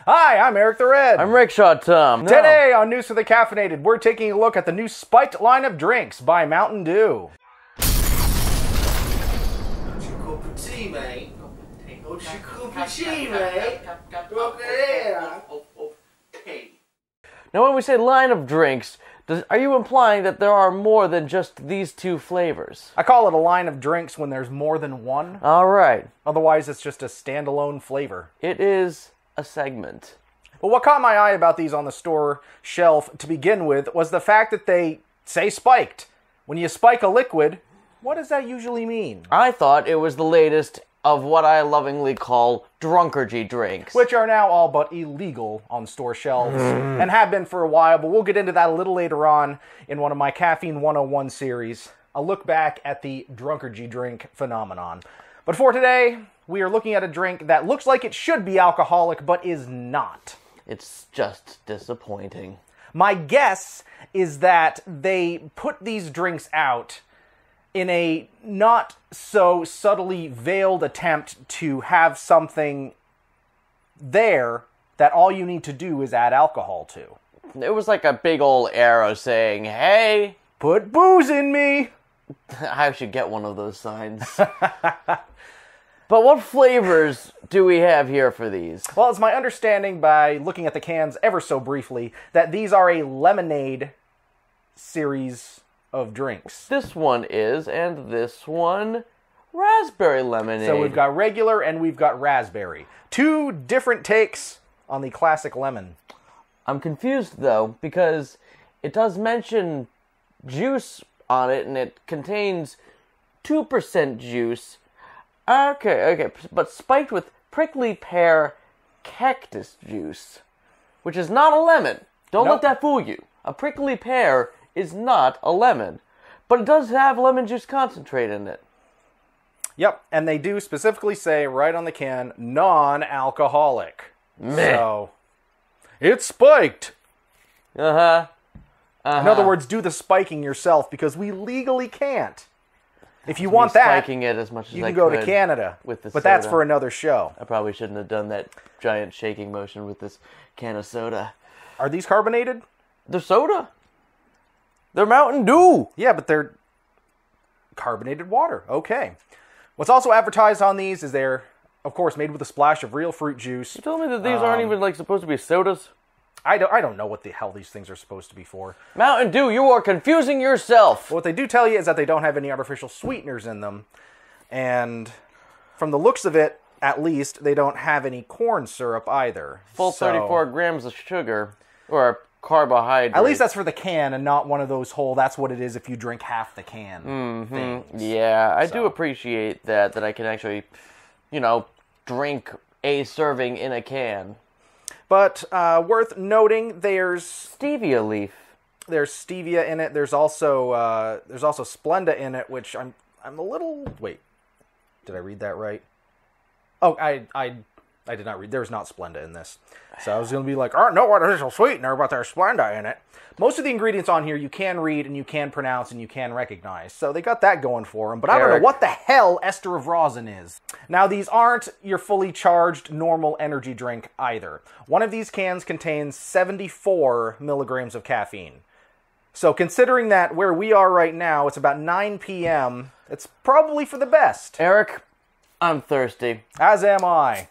Hi, I'm Eric the Red. I'm Rickshaw Tom. Today on News for the Caffeinated, we're taking a look at the new spiked line of drinks by Mountain Dew. What's your cup of tea, mate? What's your cup of tea, mate? Look at here. Now, when we say line of drinks, are you implying that there are more than just these two flavors? I call it a line of drinks when there's more than one. All right. Otherwise, it's just a standalone flavor. It is a segment. Well, what caught my eye about these on the store shelf to begin with was the fact that they say spiked. When you spike a liquid, what does that usually mean? I thought it was the latest of what I lovingly call drunkargy drinks. Which are now all but illegal on store shelves and have been for a while, but we'll get into that a little later on in one of my Caffeine 101 series. A look back at the drunkargy drink phenomenon. But for today, we are looking at a drink that looks like it should be alcoholic, but is not. It's just disappointing. My guess is that they put these drinks out in a not so subtly veiled attempt to have something there that all you need to do is add alcohol to. It was like a big old arrow saying, hey, put booze in me! I should get one of those signs. But what flavors do we have here for these? Well, it's my understanding by looking at the cans ever so briefly that these are a lemonade series of drinks. This one is, and this one, raspberry lemonade. So we've got regular and we've got raspberry. Two different takes on the classic lemon. I'm confused, though, because it does mention juice on it, and it contains 2% juice. Okay, but spiked with prickly pear cactus juice, which is not a lemon. Don't let that fool you. A prickly pear is not a lemon, but it does have lemon juice concentrate in it. Yep, and they do specifically say right on the can, non-alcoholic. So, it's spiked. In other words, do the spiking yourself because we legally can't. If you want that, spiking it as much as you can go to Canada, with the but soda. that's for another show. I probably shouldn't have done that giant shaking motion with this can of soda. Are these carbonated? They're soda. They're Mountain Dew. Yeah, but they're carbonated water. Okay. What's also advertised on these is they're, of course, made with a splash of real fruit juice. You told me that these aren't even supposed to be sodas? I don't know what the hell these things are supposed to be for. Mountain Dew, you are confusing yourself. What they do tell you is that they don't have any artificial sweeteners in them. And from the looks of it, at least, they don't have any corn syrup either. Full 34 grams of sugar, or carbohydrate. At least that's for the can and not one of those whole, that's what it is if you drink half the can things. Yeah, I do appreciate that I can actually, drink a serving in a can. But worth noting, there's stevia leaf. There's stevia in it. There's also Splenda in it, which I'm a little. Wait, did I read that right? Oh, I did not read. There's not Splenda in this, so I was gonna be like, no artificial sweetener, but there's Splenda in it. Most of the ingredients on here you can read and you can pronounce and you can recognize, so they got that going for them. But I don't know what the hell ester of rosin is. Now, these aren't your fully charged normal energy drink either. One of these cans contains 74 milligrams of caffeine. So considering that where we are right now, it's about 9 p.m., it's probably for the best. Eric, I'm thirsty. As am I.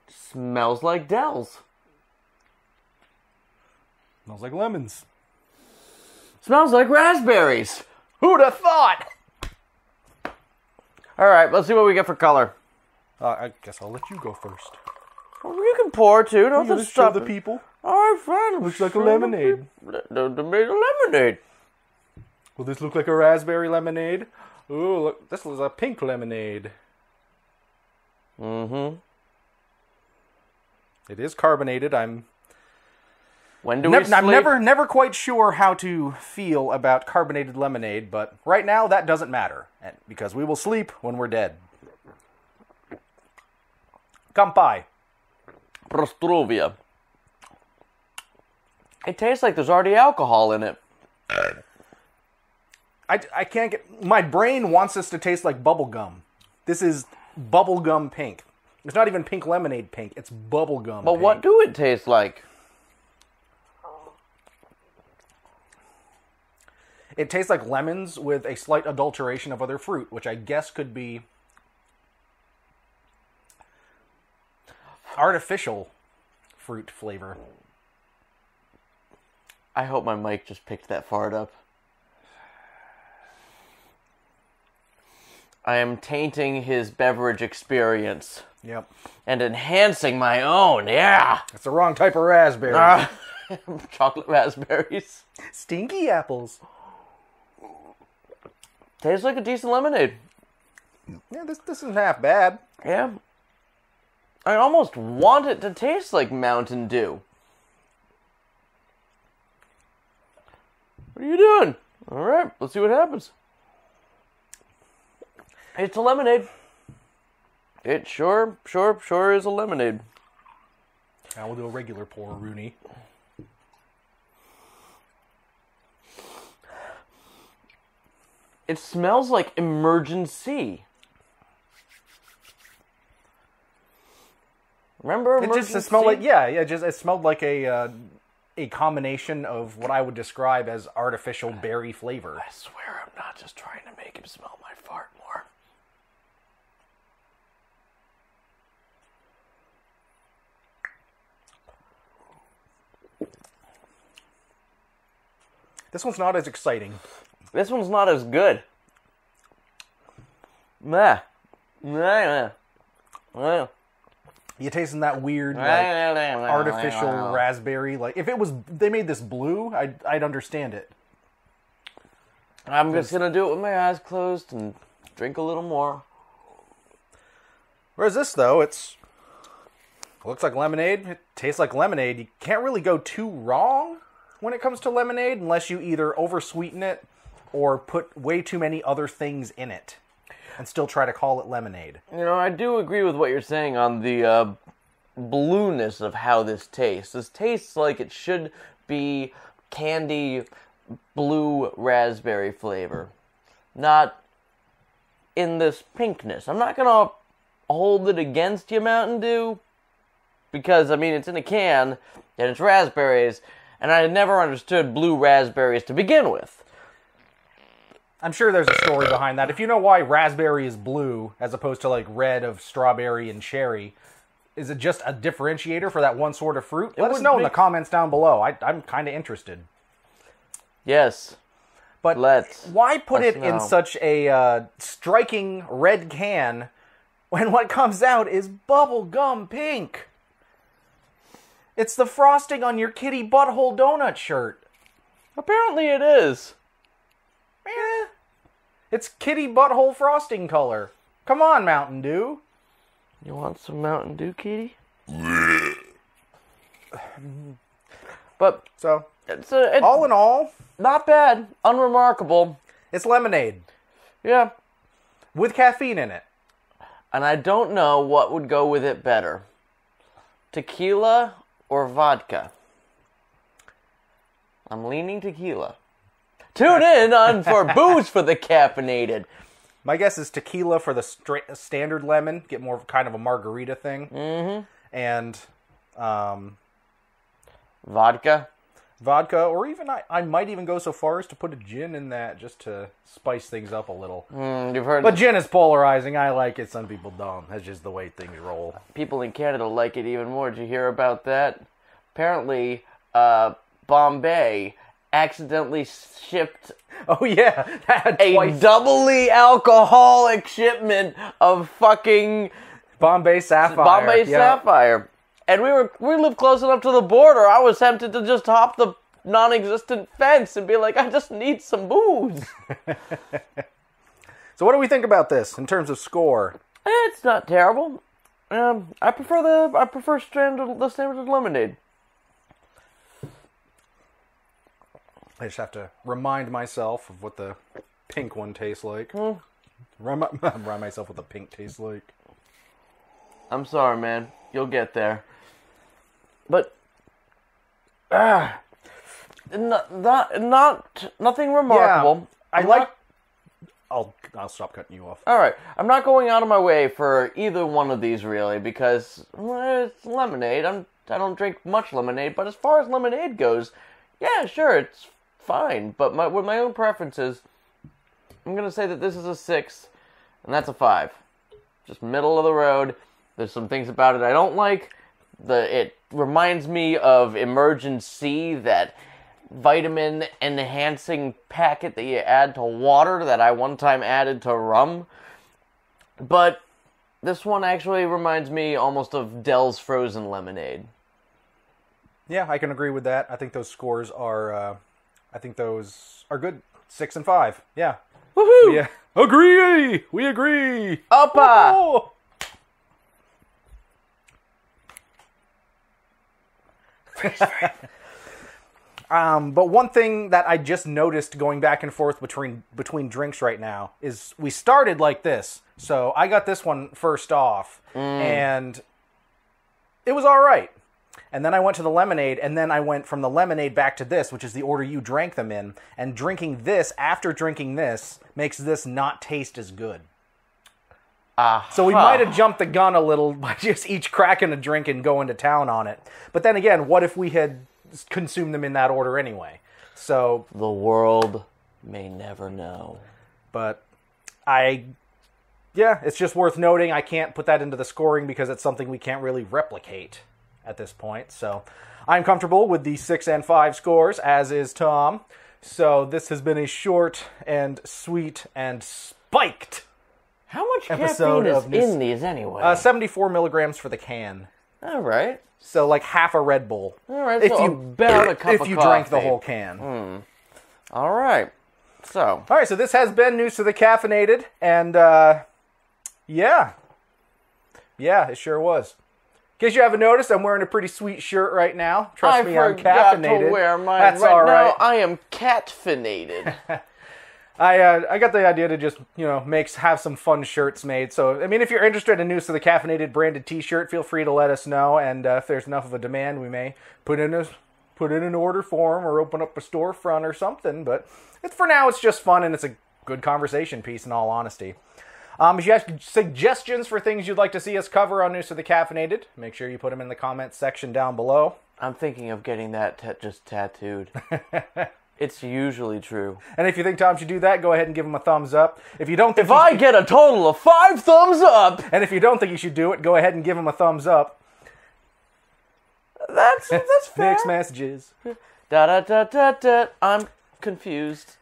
Smells like Dells. Smells like lemons. Smells like raspberries. Who'd have thought? All right, let's see what we get for color. I guess I'll let you go first. Well, you can pour too. Don't just show the people. All right, fine. Looks like a lemonade. They made a lemonade. Will this look like a raspberry lemonade? Ooh, look, this is a pink lemonade. It is carbonated. I'm never quite sure how to feel about carbonated lemonade, but right now that doesn't matter, because we will sleep when we're dead. Kampai. Prostrovia. It tastes like there's already alcohol in it. I can't get... My brain wants this to taste like bubble gum. This is bubblegum pink. It's not even pink lemonade pink. It's bubblegum But pink. what do it taste like? It tastes like lemons with a slight adulteration of other fruit, which I guess could be artificial fruit flavor. I hope my mic just picked that fart up. I am tainting his beverage experience. Yep. And enhancing my own, yeah! It's the wrong type of raspberry. Chocolate raspberries. Stinky apples. Tastes like a decent lemonade. Yeah, this isn't half bad. Yeah. I almost want it to taste like Mountain Dew. What are you doing? Alright, let's see what happens. It's a lemonade. It sure is a lemonade. Now we'll do a regular pour, Rooney. It smells like Emergency. Remember Emergency? It smelled like it smelled like a combination of what I would describe as artificial berry flavor. I swear I'm not just trying to make him smell my fart more. This one's not as exciting. This one's not as good. Meh. Meh. Meh. You tasting that weird, artificial raspberry? Like, if they made this blue, I'd understand it. I'm just gonna do it with my eyes closed and drink a little more. Whereas this, though, it looks like lemonade. It tastes like lemonade. You can't really go too wrong when it comes to lemonade unless you either oversweeten it or put way too many other things in it and still try to call it lemonade. You know, I do agree with what you're saying on the blueness of how this tastes. This tastes like it should be candy blue raspberry flavor, not in this pinkness. I'm not gonna hold it against you, Mountain Dew, because, I mean, it's in a can, and it's raspberries, and I never understood blue raspberries to begin with. I'm sure there's a story behind that. If you know why raspberry is blue as opposed to like red of strawberry and cherry, is it just a differentiator for that one sort of fruit? Let us know in the comments down below. I'm kind of interested. Yes. But why put it in such a striking red can when what comes out is bubblegum pink? It's the frosting on your kitty butthole donut shirt. Apparently it is. Eh. It's kitty butthole frosting color. Come on, Mountain Dew. You want some Mountain Dew, kitty? But so, it's all in all, not bad. Unremarkable. It's lemonade. Yeah. With caffeine in it. And I don't know what would go with it better. Tequila or vodka? I'm leaning tequila. Tune in on for Booze for the Caffeinated. My guess is tequila for the standard lemon. Get more kind of a margarita thing. Mm-hmm. And vodka, or even I might even go so far as to put a gin in that just to spice things up a little. You've heard, but gin is polarizing. I like it. Some people don't. That's just the way things roll. People in Canada like it even more. Did you hear about that? Apparently, Bombay accidentally shipped a doubly alcoholic shipment of fucking Bombay Sapphire. And we live close enough to the border. I was tempted to just hop the non-existent fence and be like, I just need some booze. So what do we think about this in terms of score? It's not terrible. I prefer the standard lemonade. I just have to remind myself of what the pink one tastes like. Remind myself what the pink tastes like. I'm sorry, man. You'll get there. But nothing remarkable. Yeah, I'll stop cutting you off. All right, I'm not going out of my way for either one of these really because it's lemonade. I don't drink much lemonade, but as far as lemonade goes, yeah, sure, it's fine. But with my own preferences, I'm gonna say that this is a 6, and that's a 5. Just middle of the road. There's some things about it I don't like. It reminds me of Emergen-C, that vitamin enhancing packet that you add to water that I one time added to rum. But this one actually reminds me almost of Dell's frozen lemonade. Yeah, I can agree with that. I think those scores are good. 6 and 5. Yeah. Woohoo! Yeah. Agree! We agree! Uppa! Oh! But one thing that I just noticed going back and forth between drinks right now is we started like this. So I got this one first off, and it was all right. And then I went to the lemonade, and then I went from the lemonade back to this, which is the order you drank them in. And drinking this after drinking this makes this not taste as good. So we might have jumped the gun a little by just each cracking a drink and going to town on it. But then again, what if we had consumed them in that order anyway? So the world may never know. But it's just worth noting. I can't put that into the scoring because it's something we can't really replicate at this point. So I'm comfortable with the 6 and 5 scores, as is Tom. So this has been a short and sweet and spiked How much episode caffeine is of in these anyway? 74 milligrams for the can. All right. So like half a Red Bull. All right, so about a cup of if you coffee. drank the whole can. All right. So. All right, so this has been News to the Caffeinated, and yeah, it sure was. In case you haven't noticed, I'm wearing a pretty sweet shirt right now. Trust me, I'm caffeinated. I forgot to wear mine. That's right all right. now, I am caffeinated. I got the idea to just, have some fun shirts made. So, I mean, if you're interested in News to the Caffeinated branded t-shirt, feel free to let us know. And if there's enough of a demand, we may put in an order form or open up a storefront or something. But for now, it's just fun and it's a good conversation piece in all honesty. If you have suggestions for things you'd like to see us cover on News to the Caffeinated, make sure you put them in the comments section down below. I'm thinking of getting that just tattooed. It's usually true. And if you think Tom should do that, go ahead and give him a thumbs up. If you don't think I get a total of 5 thumbs up, and if you don't think you should do it, go ahead and give him a thumbs up. That's fair. Mixed messages. Da. I'm confused.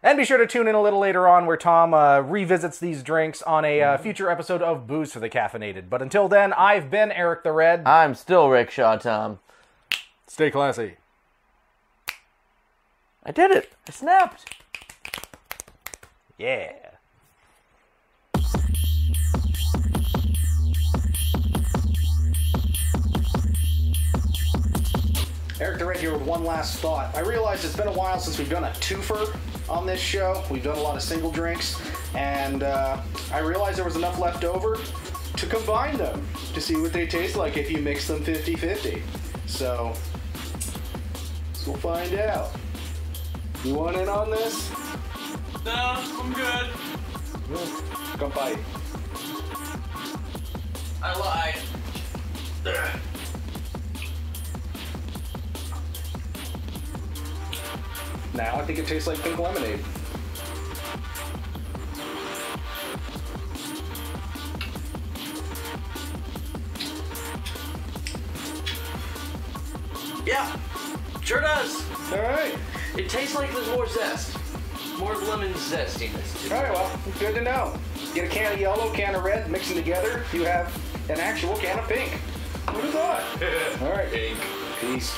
And be sure to tune in a little later on where Tom revisits these drinks on a future episode of Booze for the Caffeinated. But until then, I've been Eric the Red. I'm still Rickshaw Tom. Stay classy. I did it. I snapped. Yeah. Eric the Red here with one last thought. I realize it's been a while since we've done a twofer on this show. We've done a lot of single drinks, and I realized there was enough left over to combine them to see what they taste like if you mix them 50-50. So, we'll find out. You want in on this? No, I'm good. Come fight. I lied. Now I think it tastes like pink lemonade. Yeah, sure does. All right. It tastes like there's more zest. More lemon zest in this. All right, well, good to know. Get a can of yellow, can of red, mix them together. You have an actual can of pink. Who'd have thought? All right. Pink. Peace.